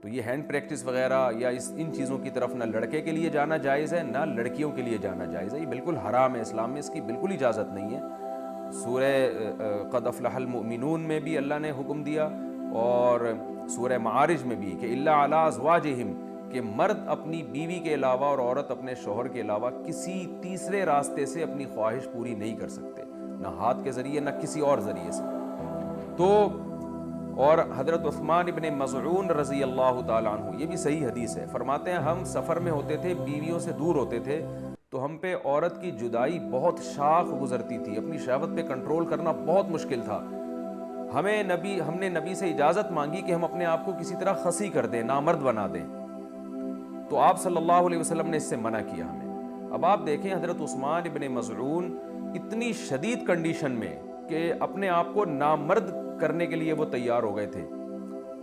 تو یہ hand practice وغیرہ یا ان چیزوں کی طرف نہ لڑکے کے لیے جانا جائز ہے، نہ لڑکیوں کے لیے جانا جائز ہے، یہ بالکل حرام ہے، اسلام میں اس کی بالکل اجازت نہیں ہے۔ سورہ قد افلح المؤمنون میں بھی اللہ نے حکم دیا، اور سورہ معارج میں بھی کہ الا علی ازواجہم، کہ مرد اپنی بیوی کے علاوہ اور عورت اپنے شوہر کے علاوہ کسی تیسرے راستے سے اپنی خواہش پوری نہیں کر سکتے، نہ ہاتھ کے ذریعے نہ کسی اور ذریعے سے۔ تو اور حضرت عثمان ابن مظعون رضی اللہ تعالیٰ عنہ، یہ بھی صحیح حدیث ہے، فرماتے ہیں ہم سفر میں ہوتے تھے، بیویوں سے دور ہوتے تھے، تو ہم پہ عورت کی جدائی بہت شاق گزرتی تھی، اپنی شہوت پہ کنٹرول کرنا بہت مشکل تھا۔ ہم نے نبی سے اجازت مانگی کہ ہم اپنے آپ کو کسی طرح خصی کر دیں، نامرد بنا دیں، تو آپ صلی اللہ علیہ وسلم نے اس سے منع کیا ہمیں۔ اب آپ دیکھیں حضرت عثمان ابن مظعون اتنی شدید کنڈیشن میں کہ اپنے آپ کو نامرد کرنے کے لیے وہ تیار ہو گئے تھے۔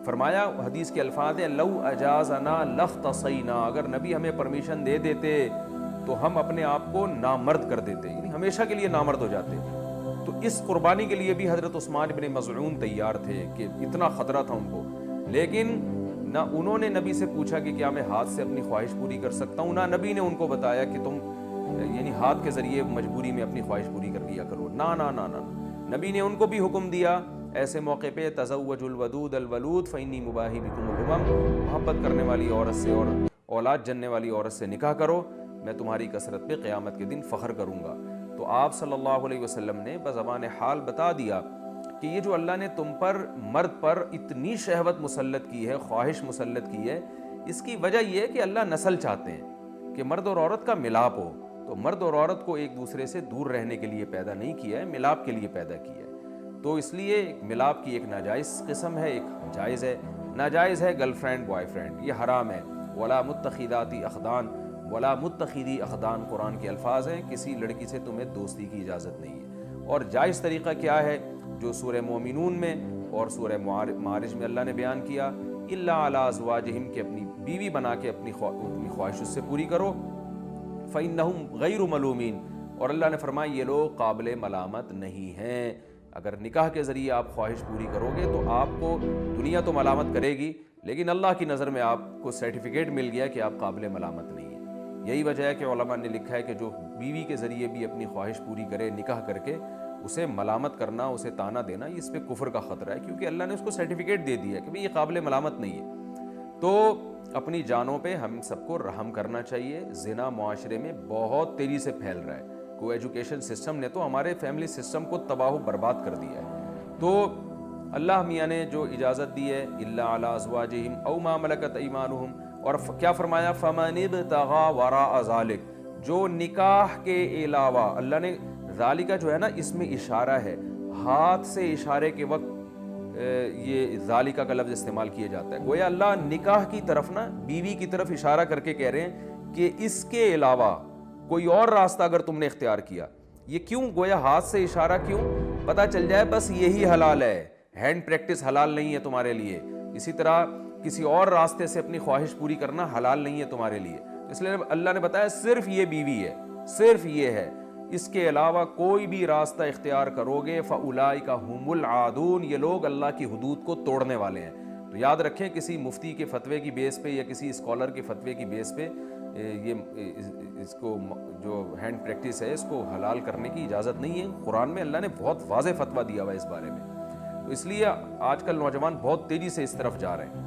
فرمایا، حدیث کے الفاظ ہیں، لو اجازنا لاختصینا، اگر نبی ہمیں پرمیشن دے دیتے تو ہم اپنے آپ کو نامرد کر دیتے، یعنی ہمیشہ کے لیے نامرد ہو جاتے۔ تو اس قربانی کے لیے بھی حضرت عثمان ابن مظعون تیار تھے کہ اتنا خطرہ تھا ان کو، لیکن نہ انہوں نے نبی سے پوچھا کہ کیا میں ہاتھ سے اپنی خواہش پوری کر سکتا ہوں، نہ نبی نے ان کو بتایا کہ تم یعنی ہاتھ کے ذریعے مجبوری میں اپنی خواہش پوری کر لیا کرو، نہ نہ نہ نہ، نبی نے ان کو بھی حکم دیا ایسے موقع پہ، تزوج الودود الولود فانی مباہی بکم الامم، محبت کرنے والی عورت سے اور اولاد جننے والی عورت سے نکاح کرو، میں تمہاری کثرت پہ قیامت کے دن فخر کروں گا۔ تو آپ صلی اللہ علیہ وسلم نے بزبان حال بتا دیا کہ یہ جو اللہ نے تم پر، مرد پر اتنی شہوت مسلط کی ہے، خواہش مسلط کی ہے، اس کی وجہ یہ ہے کہ اللہ نسل چاہتے ہیں کہ مرد اور عورت کا ملاپ ہو۔ تو مرد اور عورت کو ایک دوسرے سے دور رہنے کے لیے پیدا نہیں کیا ہے، ملاپ کے لیے پیدا کیا ہے۔ تو اس لیے ملاپ کی ایک ناجائز قسم ہے، ایک جائز ہے۔ ناجائز ہے گرل فرینڈ بوائے فرینڈ، یہ حرام ہے۔ ولا متخذاتی اخدان، ولا متخذی اخدان قرآن کے الفاظ ہیں، کسی لڑکی سے تمہیں دوستی کی اجازت نہیں ہے۔ اور جائز طریقہ کیا ہے جو سورہ مومنون میں اور سورہ معارج میں اللہ نے بیان کیا، الا علی ازواجہم، کہ اپنی بیوی بنا کے اپنی خواہش اس سے پوری کرو، فإنہم غیر ملومین، اور اللہ نے فرمایا یہ لوگ قابل ملامت نہیں ہیں۔ اگر نکاح کے ذریعے آپ خواہش پوری کرو گے تو آپ کو دنیا تو ملامت کرے گی، لیکن اللہ کی نظر میں آپ کو سرٹیفکیٹ مل گیا کہ آپ قابل ملامت نہیں ہیں۔ یہی وجہ ہے کہ علماء نے لکھا ہے کہ جو بیوی کے ذریعے بھی اپنی خواہش پوری کرے نکاح کر کے، اسے ملامت کرنا، اسے تانا دینا، اس پہ کفر کا خطرہ ہے، کیونکہ اللہ نے اس کو سرٹیفکیٹ دے دیا کہ بھئی یہ قابل ملامت نہیں ہے۔ تو اپنی جانوں پہ ہم سب کو رحم کرنا چاہیے۔ زنا معاشرے میں بہت تیزی سے پھیل رہا ہے، کو ایجوکیشن سسٹم نے تو ہمارے فیملی سسٹم کو تباہ و برباد کر دیا ہے۔ تو اللہ میاں نے جو اجازت دی ہے، الا علی ازواجہم او ما ملکت ایمانہم، اور کیا فرمایا، فمن ابتغى وراء ذلک، جو نکاح کے علاوہ، اللہ نے ذالکہ جو ہے نا اس میں اشارہ ہے، ہاتھ سے اشارے کے وقت یہ ذالکہ کا لفظ استعمال کیا جاتا ہے، گویا اللہ نکاح کی طرف نا، بیوی کی طرف اشارہ کر کے کہہ رہے ہیں کہ اس کے علاوہ کوئی اور راستہ اگر تم نے اختیار کیا، یہ کیوں گویا ہاتھ سے اشارہ کیوں؟ پتہ چل جائے بس یہی حلال ہے، ہینڈ پریکٹس حلال نہیں ہے تمہارے لیے، اسی طرح کسی اور راستے سے اپنی خواہش پوری کرنا حلال نہیں ہے تمہارے لیے۔ اس لیے اللہ نے بتایا صرف یہ بیوی ہے، صرف یہ ہے، اس کے علاوہ کوئی بھی راستہ اختیار کرو گے فَأُولَئِكَ هُمُ الْعَادُونَ، یہ لوگ اللہ کی حدود کو توڑنے والے ہیں۔ تو یاد رکھیں کسی مفتی کے فتوے کی بیس پہ یا کسی اسکالر کے فتوے کی بیس پہ یہ اس کو جو ہینڈ پریکٹس ہے اس کو حلال کرنے کی اجازت نہیں ہے۔ قرآن میں اللہ نے بہت واضح فتویٰ دیا ہوا ہے اس بارے میں۔ تو اس لیے آج کل نوجوان بہت تیزی سے اس طرف جا رہے ہیں۔